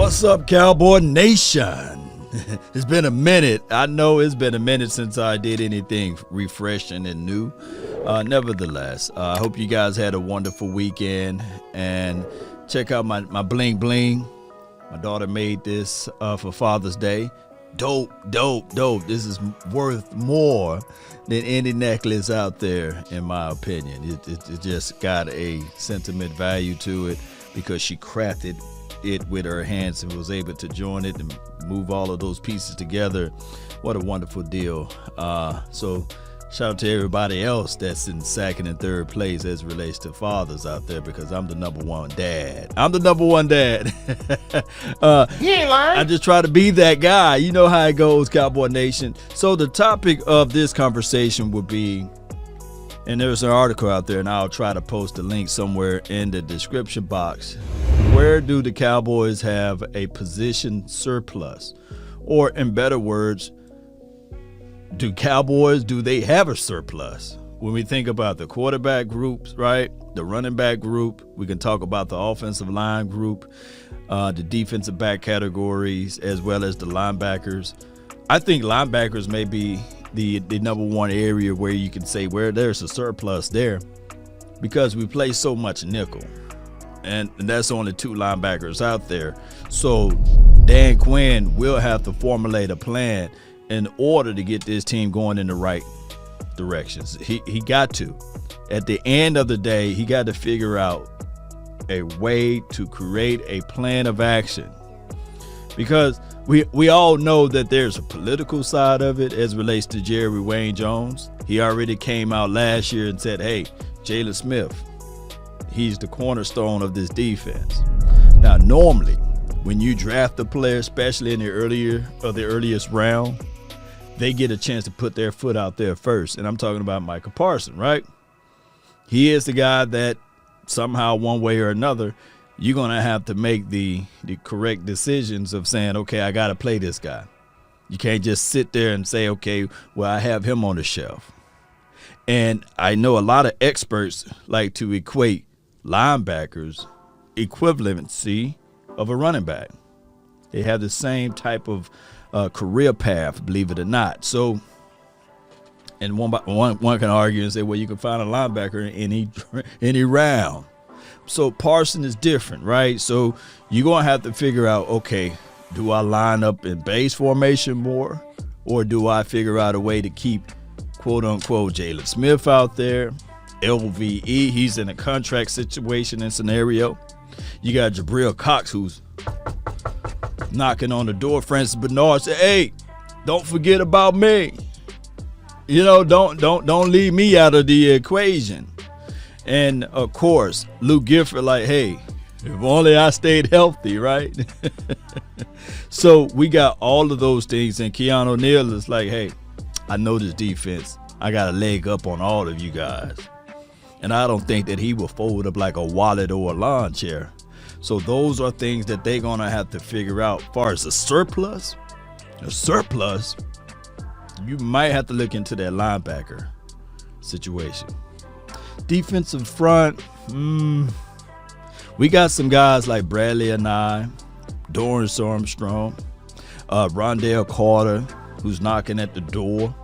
What's up, Cowboy Nation? It's been a minute. I know it's been a minute since I did anything refreshing and new. Nevertheless, I hope you guys had a wonderful weekend. And check out my bling bling. My daughter made this for Father's Day. Dope. This is worth more than any necklace out there, in my opinion. It just got a sentiment value to it because she crafted it with her hands and was able to join it and move all of those pieces together. What a wonderful deal. So shout out to everybody else that's in second and third place as it relates to fathers out there, because I'm the number one dad. He ain't lying. I just try to be that guy. You know how it goes, Cowboy Nation. So the topic of this conversation would be, and there's an article out there, and I'll try to post a link somewhere in the description box. Where do the Cowboys have a position surplus? Or in better words, do they have a surplus? When we think about the quarterback groups, right? The running back group, we can talk about the offensive line group, the defensive back categories, as well as the linebackers. I think linebackers may be the number one area where you can say where there's a surplus there, because we play so much nickel. And that's only two linebackers out there. So Dan Quinn will have to formulate a plan in order to get this team going in the right directions. He got to. At the end of the day, he got to figure out a way to create a plan of action. Because we all know that there's a political side of it as it relates to Jerry Wayne Jones. He already came out last year and said, hey, Jaylon Smith, he's the cornerstone of this defense. Now, normally, when you draft a player, especially in the earliest round, they get a chance to put their foot out there first. And I'm talking about Micah Parsons, right? He is the guy that somehow, one way or another, you're going to have to make the correct decisions of saying, okay, I got to play this guy. You can't just sit there and say, okay, well, I have him on the shelf. And I know a lot of experts like to equate linebackers equivalency of a running back. They have the same type of career path, believe it or not. So, and one can argue and say, well, you can find a linebacker in any round. So Parsons is different, right? So you're going to have to figure out, okay, do I line up in base formation more, or do I figure out a way to keep, quote unquote, Jaylon Smith out there? LVE, he's in a contract situation and scenario. You got Jabril Cox, who's knocking on the door. Francis Bernard said, hey, don't forget about me. You know, don't leave me out of the equation. And of course, Luke Gifford, like, hey, if only I stayed healthy, right? So we got all of those things, and Keanu Neal is like, hey, I know this defense. I got a leg up on all of you guys. And I don't think that he will fold up like a wallet or a lawn chair. So those are things that they're going to have to figure out. As far as a surplus, you might have to look into that linebacker situation. Defensive front, we got some guys like Bradley and Dorrance Armstrong, Rondell Carter, who's knocking at the door,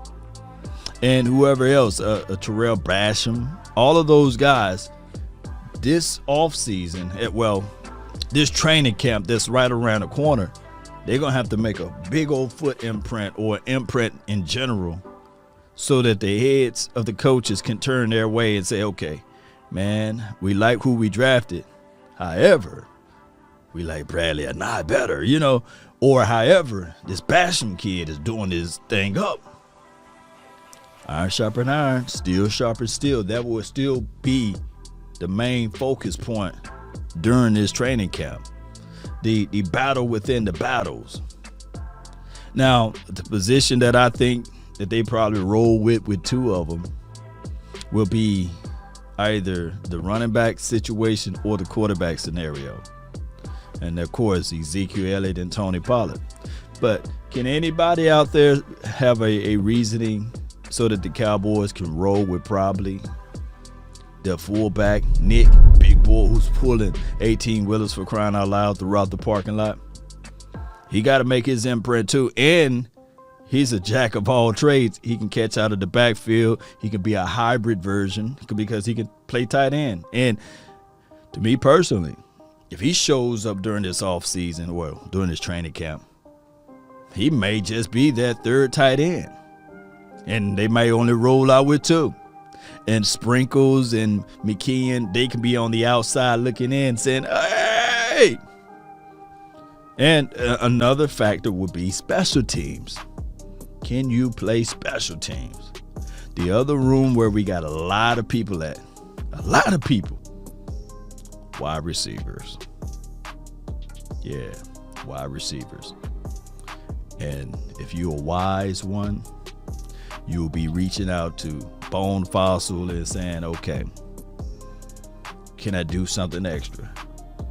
and whoever else, Terrell Basham. All of those guys, this offseason, this training camp that's right around the corner, they're going to have to make a big old foot imprint, or imprint in general, so that the heads of the coaches can turn their way and say, okay, man, we like who we drafted. However, we like Bradley and I better, you know, or however, this Basham kid is doing his thing up. Iron sharpen iron, steel sharpen steel. That will still be the main focus point during this training camp. The battle within the battles. Now, the position that I think that they probably roll with two of them will be either the running back situation or the quarterback scenario. And of course, Ezekiel Elliott and Tony Pollard. But can anybody out there have a reasoning so that the Cowboys can roll with probably their fullback, Nick, big boy, who's pulling 18 wheelers for crying out loud throughout the parking lot? he got to make his imprint too. And he's a jack of all trades. He can catch out of the backfield. He can be a hybrid version because he can play tight end. And to me personally, if he shows up during this offseason, well, during this training camp, he may just be that third tight end. And they may only roll out with two. And Sprinkles and McKeon, they can be on the outside looking in saying, hey! And another factor would be special teams. Can you play special teams? The other room where we got a lot of people at, wide receivers. Yeah, wide receivers. And if you're a wise one, you'll be reaching out to Bone Fossil and saying, okay, can I do something extra?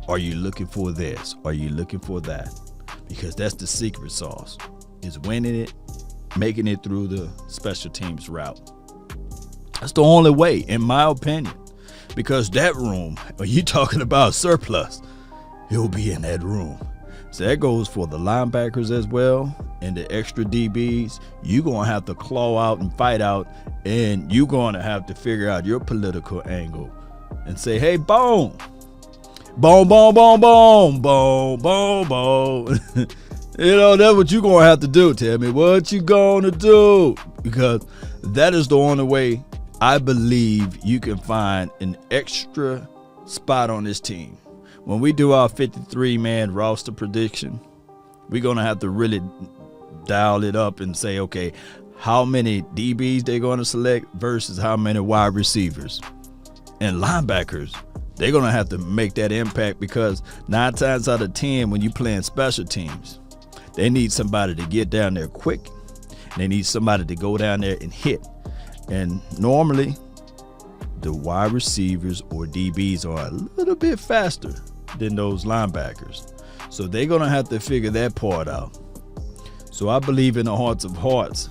Are you looking for this? Are you looking for that? Because that's the secret sauce, is winning it, making it through the special teams route. That's the only way, in my opinion, because that room, when you're talking about surplus, he'll be in that room. So that goes for the linebackers as well, and the extra DBs. You're going to have to claw out and fight out, and you're going to have to figure out your political angle and say, hey, Bone, boom, boom, boom, boom, boom, boom, boom. You know, that's what you're going to have to do. Tell me what you going to do, because that is the only way I believe you can find an extra spot on this team. When we do our 53-man roster prediction, we're going to have to really dial it up and say, okay, how many DBs they're going to select versus how many wide receivers. And linebackers, they're going to have to make that impact, because 9 times out of 10, when you're playing special teams, they need somebody to get down there quick. They need somebody to go down there and hit. And normally, the wide receivers or DBs are a little bit faster than those linebackers. So they're going to have to figure that part out. So I believe in the hearts of hearts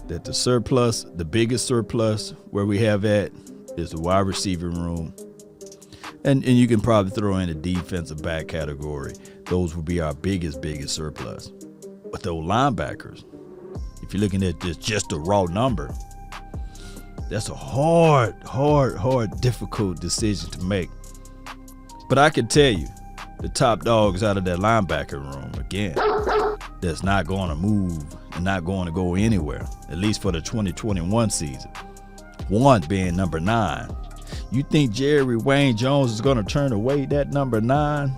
that the surplus, the biggest surplus where we have at, is the wide receiver room. And you can probably throw in the defensive back category. Those would be our biggest surplus. But those linebackers, if you're looking at just the raw number, that's a hard, difficult decision to make. But I can tell you, the top dogs out of that linebacker room, again, that's not going to move and not going to go anywhere, at least for the 2021 season. One being number 9. You think Jerry Wayne Jones is going to turn away that number 9?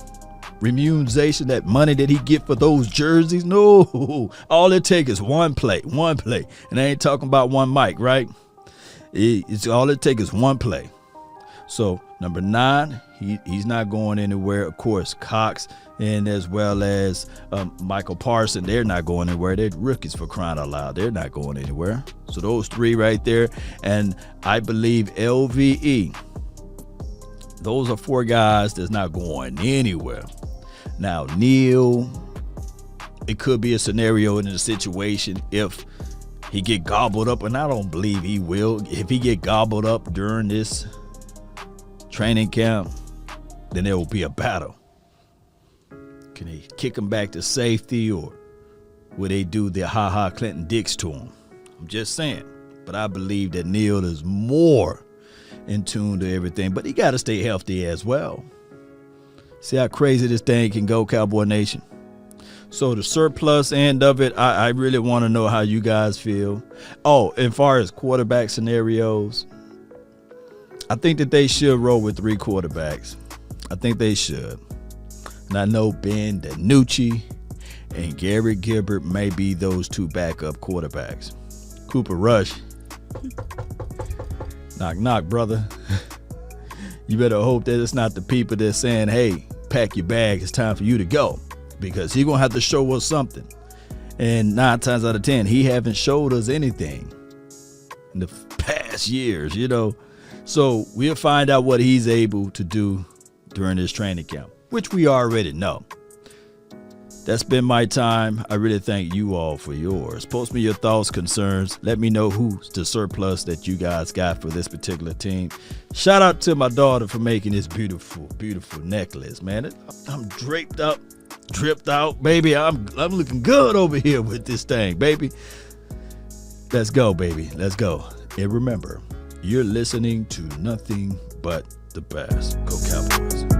Remuneration, that money that he get for those jerseys? No. All it takes is one play. And I ain't talking about one mic, right? It's all it takes is one play. So number 9, he's not going anywhere. Of course, Cox and as well as Micah Parsons, they're not going anywhere. They're rookies, for crying out loud. They're not going anywhere. So those 3 right there. And I believe LVE, those are 4 guys that's not going anywhere. Now, Neal, it could be a scenario in a situation if he get gobbled up, and I don't believe he will. If he get gobbled up during this training camp, then there will be a battle. Can they kick him back to safety, or will they do the ha-ha Clinton Dix to him? I'm just saying. But I believe that Neal is more in tune to everything, but he got to stay healthy as well. See how crazy this thing can go, Cowboy Nation? So the surplus end of it, I really want to know how you guys feel. Oh, as far as quarterback scenarios, I think that they should roll with 3 quarterbacks. I think they should. And I know Ben DiNucci and Gary Gilbert may be those 2 backup quarterbacks. Cooper Rush, knock, knock, brother. You better hope that it's not the people that's saying, hey, pack your bag, it's time for you to go. Because he's going to have to show us something. And 9 times out of 10, he haven't showed us anything in the past years, you know. So we'll find out what he's able to do during this training camp, which we already know. That's been my time. I really thank you all for yours. Post me your thoughts, concerns. Let me know who's the surplus that you guys got for this particular team. Shout out to my daughter for making this beautiful, beautiful necklace, man. I'm draped up dripped out, baby. I'm looking good over here with this thing, baby. Let's go, baby. Let's go. And remember, you're listening to nothing but the best. Go Cowboys.